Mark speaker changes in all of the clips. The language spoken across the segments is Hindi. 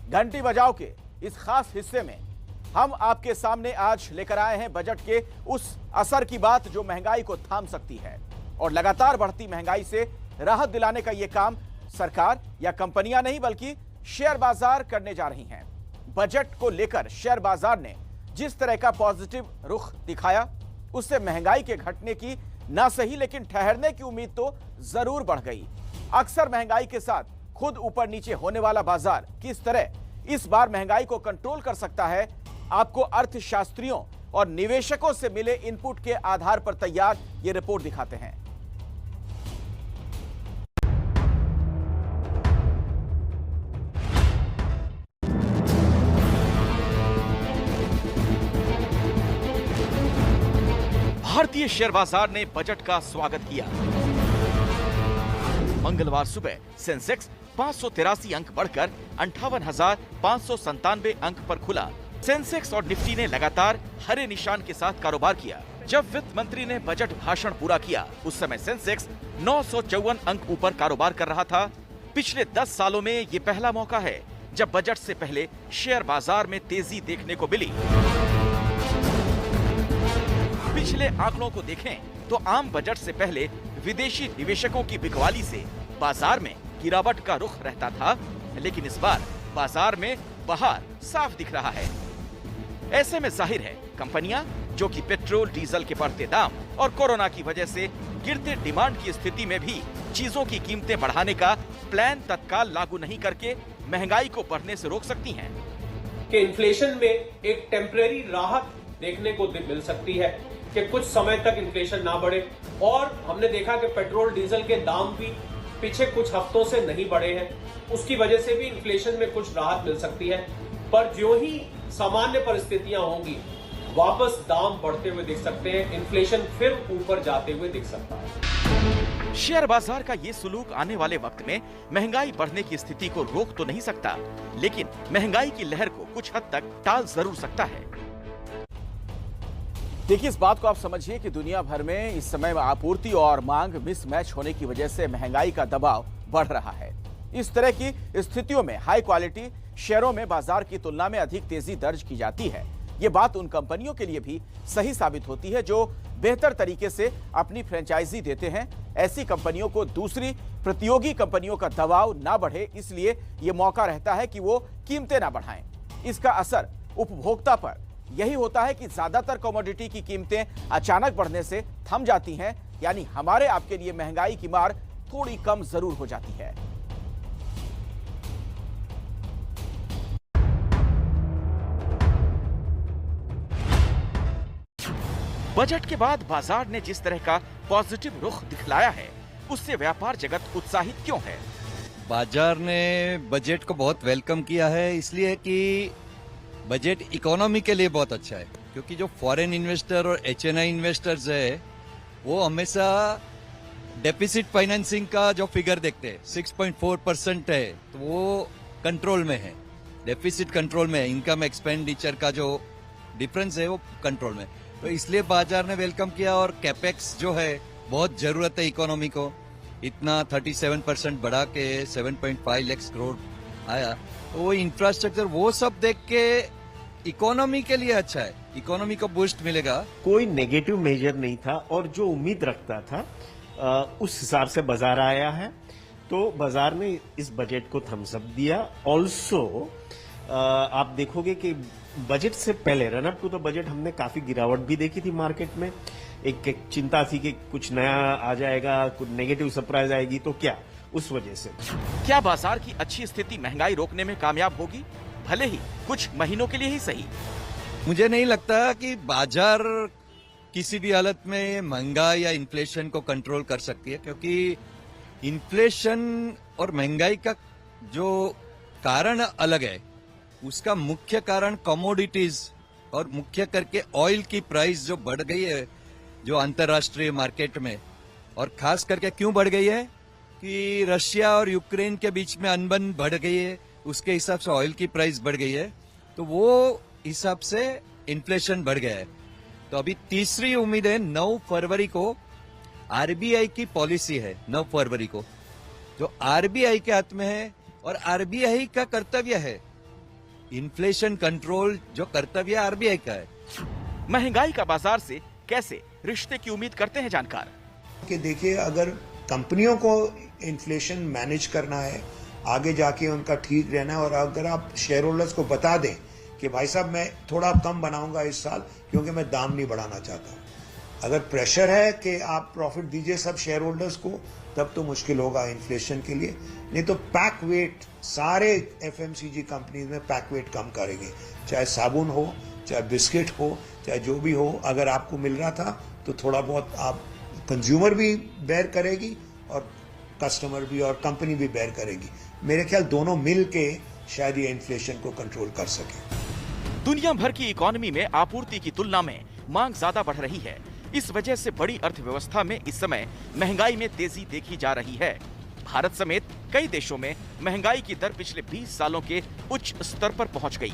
Speaker 1: घंटी बजाओ के इस खास हिस्से में हम आपके सामने आज लेकर आए हैं बजट के उस असर की बात जो महंगाई को थाम सकती है। और लगातार बढ़ती महंगाई से राहत दिलाने का यह काम सरकार या कंपनियां नहीं बल्कि शेयर बाजार करने जा रही हैं। बजट को लेकर शेयर बाजार ने जिस तरह का पॉजिटिव रुख दिखाया उससे महंगाई के घटने की ना सही लेकिन ठहरने की उम्मीद तो जरूर बढ़ गई। अक्सर महंगाई के साथ खुद ऊपर नीचे होने वाला बाजार किस तरह इस बार महंगाई को कंट्रोल कर सकता है, आपको अर्थशास्त्रियों और निवेशकों से मिले इनपुट के आधार पर तैयार ये रिपोर्ट दिखाते हैं। भारतीय शेयर बाजार ने बजट का स्वागत किया। मंगलवार सुबह सेंसेक्स 583 अंक बढ़कर 58,597 अंक पर खुला। सेंसेक्स और निफ्टी ने लगातार हरे निशान के साथ कारोबार किया। जब वित्त मंत्री ने बजट भाषण पूरा किया उस समय सेंसेक्स 954 अंक ऊपर कारोबार कर रहा था। पिछले 10 सालों में ये पहला मौका है जब बजट से पहले शेयर बाजार में तेजी देखने को मिली। पिछले आंकड़ों को देखें तो आम बजट से पहले विदेशी निवेशकों की बिकवाली से बाजार में गिरावट का रुख रहता था, लेकिन इस बार बाजार में बहार साफ दिख रहा है। ऐसे में जाहिर है कंपनियां जो कि पेट्रोल डीजल के बढ़ते दाम और कोरोना की वजह से गिरते डिमांड की स्थिति में भी चीजों की कीमतें बढ़ाने का प्लान तत्काल लागू नहीं करके महंगाई को बढ़ने से रोक सकती हैं।
Speaker 2: कि इन्फ्लेशन में एक टेम्परेरी राहत देखने को मिल सकती है कि कुछ समय तक इन्फ्लेशन ना बढ़े। और हमने देखा कि पेट्रोल डीजल के दाम भी पीछे कुछ हफ्तों से नहीं बढ़े हैं, उसकी वजह से भी इन्फ्लेशन में कुछ राहत मिल सकती है। पर जो ही सामान्य परिस्थितियां होंगी वापस दाम बढ़ते हुए दिख सकते हैं, इन्फ्लेशन फिर ऊपर जाते हुए दिख सकता है।
Speaker 1: शेयर बाजार का ये सुलूक आने वाले वक्त में महंगाई बढ़ने की स्थिति को रोक तो नहीं सकता, लेकिन महंगाई की लहर को कुछ हद तक टाल जरूर सकता है। देखिए, इस बात को आप समझिए कि दुनिया भर में इस समय आपूर्ति और मांग मिसमैच होने की वजह से महंगाई का दबाव बढ़ रहा है। इस तरह की स्थितियों में हाई क्वालिटी शेयरों में बाजार की तुलना में अधिक तेजी दर्ज की जाती है। ये बात उन कंपनियों के लिए भी सही साबित होती है जो बेहतर तरीके से अपनी फ्रेंचाइजी देते हैं। ऐसी कंपनियों को दूसरी प्रतियोगी कंपनियों का दबाव ना बढ़े, इसलिए ये मौका रहता है कि वो कीमतें ना बढ़ाएं। इसका असर उपभोक्ता पर यही होता है कि ज्यादातर कमोडिटी की कीमतें अचानक बढ़ने से थम जाती हैं, यानी हमारे आपके लिए महंगाई की मार थोड़ी कम जरूर हो जाती है। बजट के बाद बाजार ने जिस तरह का पॉजिटिव रुख दिखलाया है उससे व्यापार जगत उत्साहित क्यों है?
Speaker 3: बाजार ने बजट को बहुत वेलकम किया है, इसलिए कि बजट इकोनॉमी के लिए बहुत अच्छा है, क्योंकि जो फॉरेन इन्वेस्टर और HNI इन्वेस्टर्स है वो हमेशा डेफिसिट फाइनेंसिंग का जो फिगर देखते हैं 6.4% है, तो वो कंट्रोल में है, डेफिसिट कंट्रोल में है, इनकम एक्सपेंडिचर का जो डिफरेंस है वो कंट्रोल में। तो इसलिए बाजार ने वेलकम किया। और कैपेक्स जो है बहुत जरूरत है इकोनॉमी को, इतना 37% बढ़ा के 7.5 लाख करोड़ आया, तो वो इंफ्रास्ट्रक्चर वो सब देख के इकोनॉमी के लिए अच्छा है, इकोनॉमी को बूस्ट मिलेगा।
Speaker 4: कोई नेगेटिव मेजर नहीं था और जो उम्मीद रखता था उस हिसाब से बाजार आया है, तो बाजार ने इस बजट को थम्स अप दिया। ऑल्सो आप देखोगे कि बजट से पहले run up to the budget हमने काफी गिरावट भी देखी थी मार्केट में। एक चिंता थी कि कुछ नया आ जाएगा, कुछ नेगेटिव सरप्राइज आएगी, तो क्या उस वजह से
Speaker 1: क्या बाजार की अच्छी स्थिति महंगाई रोकने में कामयाब होगी, भले ही कुछ महीनों के लिए ही सही?
Speaker 3: मुझे नहीं लगता कि बाजार किसी भी हालत में महंगाई या इन्फ्लेशन को कंट्रोल कर सकती है, क्योंकि इन्फ्लेशन और महंगाई का जो कारण अलग है, उसका मुख्य कारण कमोडिटीज और मुख्य करके ऑयल की प्राइस जो बढ़ गई है जो अंतर्राष्ट्रीय मार्केट में, और खास करके क्यों बढ़ गई है कि रशिया और यूक्रेन के बीच में अनबन बढ़ गई है, उसके हिसाब से ऑयल की प्राइस बढ़ गई है, तो वो हिसाब से इन्फ्लेशन बढ़ गया है। तो अभी तीसरी उम्मीद है 9 फरवरी को आरबीआई की पॉलिसी है, 9 फरवरी को जो आरबीआई के हाथ में है, और आरबीआई का कर्तव्य है इन्फ्लेशन कंट्रोल जो कर्तव्य आरबीआई का है।
Speaker 1: महंगाई का बाजार से कैसे रिश्ते की उम्मीद करते हैं जानकार।
Speaker 5: कि देखिए, अगर कंपनियों को इन्फ्लेशन मैनेज करना है, आगे जाके उनका ठीक रहना है, और अगर आप शेयर होल्डर्स को बता दें कि भाई साहब मैं थोड़ा कम बनाऊंगा इस साल क्योंकि मैं दाम नहीं बढ़ाना चाहता, अगर प्रेशर है कि आप प्रॉफिट दीजिए सब शेयर होल्डर्स को, तब तो मुश्किल होगा इन्फ्लेशन के लिए। नहीं तो पैक वेट सारे एफएमसीजी कंपनीज में पैक वेट कम करेंगे, चाहे साबुन हो, चाहे बिस्किट हो, चाहे जो भी हो। अगर आपको मिल रहा था तो थोड़ा बहुत आप कंज्यूमर भी बेयर करेगी और कस्टमर भी और कंपनी भी बेयर करेगी। मेरे ख्याल दोनों मिल के शायद ये इन्फ्लेशन को कंट्रोल कर सके।
Speaker 1: दुनिया भर की इकोनॉमी में आपूर्ति की तुलना में मांग ज्यादा बढ़ रही है। इस वजह से बड़ी अर्थव्यवस्था में इस समय महंगाई में तेजी देखी जा रही है। भारत समेत कई देशों में महंगाई की दर पिछले 20 सालों के उच्च स्तर पर पहुंच गई।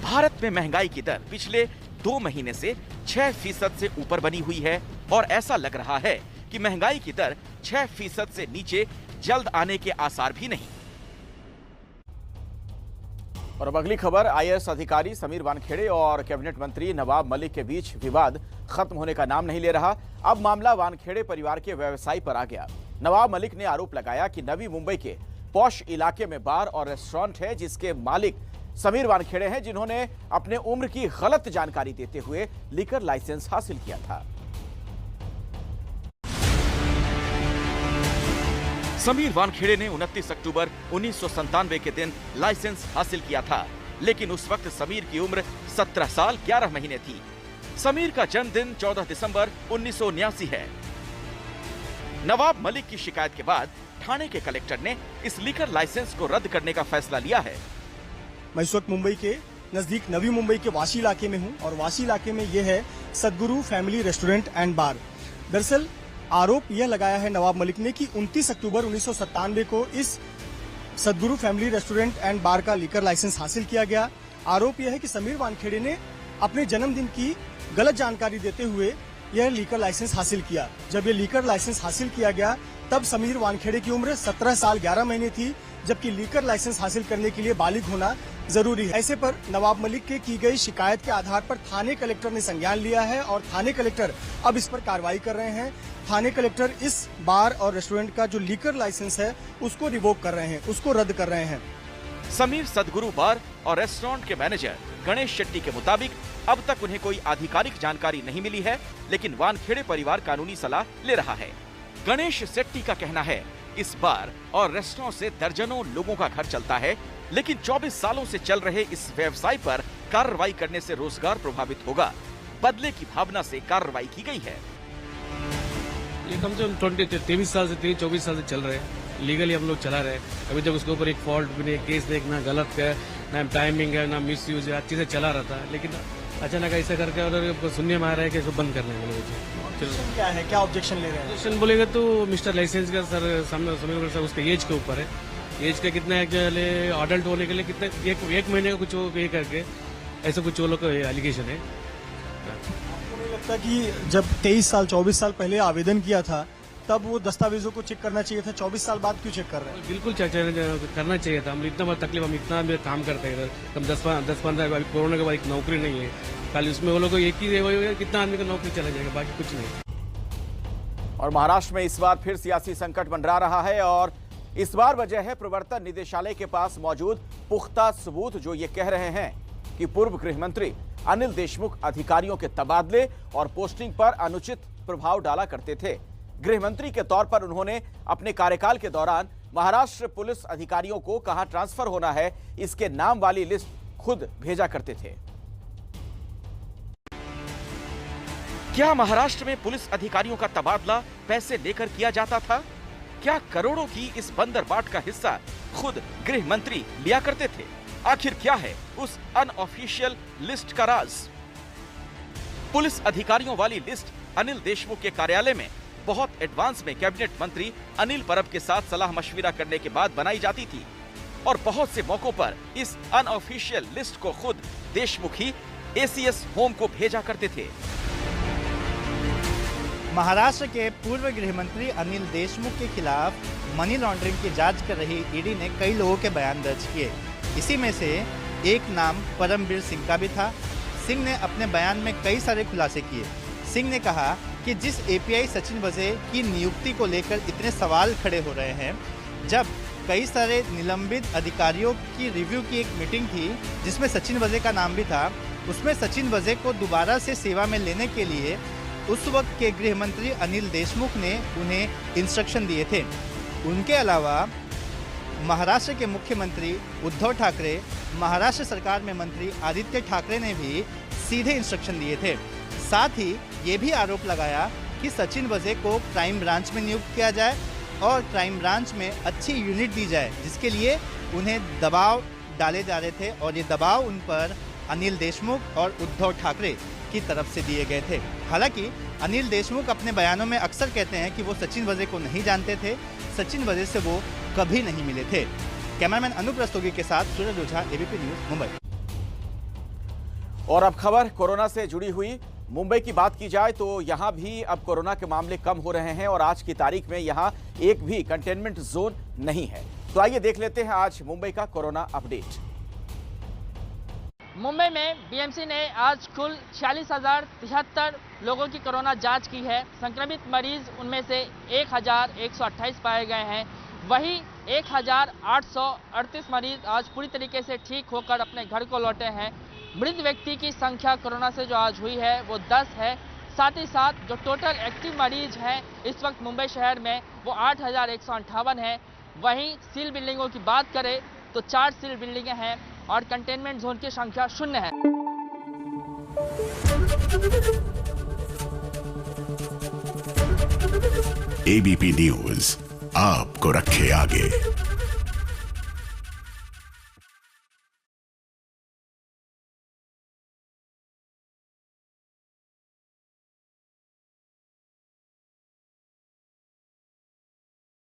Speaker 1: भारत में महंगाई की दर पिछले 2 महीने से 6% से ऊपर बनी हुई है और ऐसा लग रहा है कि महंगाई की दर 6% से नीचे जल्द आने के आसार भी नहीं। और अब अगली खबर, आईएएस अधिकारी समीर वानखेड़े और कैबिनेट मंत्री नवाब मलिक के बीच विवाद खत्म होने का नाम नहीं ले रहा। अब मामला वानखेड़े परिवार के व्यवसाय पर आ गया। नवाब मलिक ने आरोप लगाया कि नवी मुंबई के पॉश इलाके में बार और रेस्टोरेंट है जिसके मालिक समीर वानखेड़े हैं, जिन्होंने अपने उम्र की गलत जानकारी देते हुए लिकर लाइसेंस हासिल किया था। समीर वानखेड़े ने 29 अक्टूबर 1997 के दिन लाइसेंस हासिल किया था, लेकिन उस वक्त समीर की उम्र 17 साल 11 महीने थी। समीर का जन्मदिन 14 दिसंबर 1979 है। नवाब मलिक की शिकायत के बाद ठाणे के कलेक्टर ने इस लिकर लाइसेंस को रद्द करने का फैसला लिया है।
Speaker 6: मैं इस वक्त मुंबई के नजदीक नवी मुंबई के वाशी इलाके में हूं और वाशी इलाके में यह है सदगुरु फैमिली रेस्टोरेंट एंड बार। दरअसल आरोप यह लगाया है नवाब मलिक ने कि 29 अक्टूबर 1997 को इस सदगुरु फैमिली रेस्टोरेंट एंड बार का लीकर लाइसेंस हासिल किया गया। आरोप यह है कि समीर वानखेड़े ने अपने जन्मदिन की गलत जानकारी देते हुए यह लीकर लाइसेंस हासिल किया। जब यह लीकर लाइसेंस हासिल किया गया तब समीर वानखेड़े की उम्र 17 साल 11 महीने थी, जबकि लीकर लाइसेंस हासिल करने के लिए बालिग होना जरूरी है। ऐसे पर नवाब मलिक के की गई शिकायत के आधार पर थाने कलेक्टर ने संज्ञान लिया है और थाने कलेक्टर अब इस पर कार्रवाई कर रहे हैं। थाने कलेक्टर इस बार और रेस्टोरेंट का जो लीकर लाइसेंस है उसको रिवोक कर रहे हैं, उसको रद्द कर रहे हैं।
Speaker 1: समीर सदगुरु बार और रेस्टोरेंट के मैनेजर गणेश शेट्टी के मुताबिक अब तक उन्हें कोई आधिकारिक जानकारी नहीं मिली है, लेकिन वानखेड़े परिवार कानूनी सलाह ले रहा है। गणेश शेट्टी का कहना है इस बार और रेस्टोरेंट से दर्जनों लोगों का घर चलता है, लेकिन 24 सालों से चल रहे इस व्यवसाय पर कार्रवाई करने से रोजगार प्रभावित होगा। बदले की भावना से कार्रवाई की गई है।
Speaker 7: ये कम से कम 23 साल से 24 साल से चल रहे हैं, लीगली हम लोग चला रहे हैं। अभी तक उसके ऊपर एक फॉल्ट भी नहीं, केस देखना गलत है, ना टाइमिंग है, ना मिस यूज है, अच्छे से चला रहा था। लेकिन अचानक ऐसा करके और सुनने में आ रहा है कि इसको बंद करने वाले।
Speaker 6: क्या है, क्या ऑब्जेक्शन ले रहे हैं?
Speaker 7: ऑब्जेक्शन बोलेगा तो मिस्टर लाइसेंस का सर सामने समीर सर उसके एज के ऊपर है। एज का कितना है, अडल्ट होने के लिए कितना एक महीने का कुछ ये करके ऐसा कुछ वो लोग का एलिगेशन है।
Speaker 6: आपको नहीं लगता कि जब 23 साल 24 साल पहले आवेदन किया था तब वो दस्तावेजों को चेक करना चाहिए था? 24 साल बाद क्यों चेक कर रहे हैं?
Speaker 7: बिल्कुल करना चाहिए था। हम इतना बड़ा तकलीफ, हम इतना काम करते हैं, हम 10-15 अभी कोरोना के बाद एक नौकरी नहीं है, खाली उसमें वो लोग को एक ही कितना आदमी का नौकरी चला जाएगा, बाकी कुछ नहीं।
Speaker 1: और महाराष्ट्र में इस बार फिर सियासी संकट मंडरा रहा है और इस बार वजह है प्रवर्तन निदेशालय के पास मौजूद पुख्ता सबूत जो ये कह रहे हैं कि पूर्व गृह मंत्री अनिल देशमुख अधिकारियों के तबादले और पोस्टिंग पर अनुचित प्रभाव डाला करते थे। गृह मंत्री के तौर पर उन्होंने अपने कार्यकाल के दौरान महाराष्ट्र पुलिस अधिकारियों को कहां ट्रांसफर होना है इसके नाम वाली लिस्ट खुद भेजा करते थे। क्या महाराष्ट्र में पुलिस अधिकारियों का तबादला पैसे लेकर किया जाता था? क्या करोड़ों की इस बंदरबाट का हिस्सा खुद गृह मंत्री लिया करते थे? आखिर क्या है उस अनऑफिशियल लिस्ट का राज? पुलिस अधिकारियों वाली लिस्ट अनिल देशमुख के कार्यालय में बहुत एडवांस में कैबिनेट मंत्री अनिल परब के साथ सलाह मशविरा करने के बाद बनाई जाती थी और बहुत से मौकों पर इस अनऑफिशियल लिस्ट को खुद देशमुख ही एसीएस होम को भेजा करते थे।
Speaker 8: महाराष्ट्र के पूर्व गृह मंत्री अनिल देशमुख के खिलाफ मनी लॉन्ड्रिंग की जांच कर रही ईडी ने कई लोगों के बयान दर्ज किए। इसी में से एक नाम परमवीर सिंह का भी था। सिंह ने अपने बयान में कई सारे खुलासे किए। सिंह ने कहा कि जिस एपीआई सचिन वजे की नियुक्ति को लेकर इतने सवाल खड़े हो रहे हैं, जब कई सारे निलंबित अधिकारियों की रिव्यू की एक मीटिंग थी जिसमें सचिन वजे का नाम भी था, उसमें सचिन वजे को दोबारा से सेवा में लेने के लिए उस वक्त के गृह मंत्री अनिल देशमुख ने उन्हें इंस्ट्रक्शन दिए थे। उनके अलावा महाराष्ट्र के मुख्यमंत्री उद्धव ठाकरे, महाराष्ट्र सरकार में मंत्री आदित्य ठाकरे ने भी सीधे इंस्ट्रक्शन दिए थे। साथ ही ये भी आरोप लगाया कि सचिन वजे को क्राइम ब्रांच में नियुक्त किया जाए और क्राइम ब्रांच में अच्छी यूनिट दी जाए, जिसके लिए उन्हें दबाव डाले जा रहे थे और ये दबाव उन पर अनिल देशमुख और उद्धव ठाकरे की तरफ से दिए गए थे। हालांकि अनिल देशमुख अपने बयानों में अक्सर कहते हैं कि वो सचिन वजे को नहीं जानते थे, सचिन वजे से वो कभी नहीं मिले थे। कैमरामैन अनूप रस्तोगी के साथ सूरज ओझा, एबीपी न्यूज, मुंबई।
Speaker 1: और अब खबर कोरोना से जुड़ी हुई। मुंबई की बात की जाए तो यहां भी अब कोरोना के मामले कम हो रहे हैं और आज की तारीख में यहां एक भी कंटेनमेंट जोन नहीं है। तो आइए देख लेते हैं आज मुंबई का कोरोना अपडेट।
Speaker 9: मुंबई में बीएमसी ने आज कुल 46,073 लोगों की कोरोना जांच की है। संक्रमित मरीज उनमें से 1,128 पाए गए हैं। वहीं 1,838 मरीज आज पूरी तरीके से ठीक होकर अपने घर को लौटे हैं। मृत व्यक्ति की संख्या कोरोना से जो आज हुई है वो 10 है। साथ ही साथ जो टोटल एक्टिव मरीज हैं इस वक्त मुंबई शहर में वो 8,158 है। वहीं सील बिल्डिंगों की बात करें तो 4 सील बिल्डिंगें हैं और कंटेनमेंट जोन की संख्या 0 है।
Speaker 10: एबीपी न्यूज आपको रखे आगे।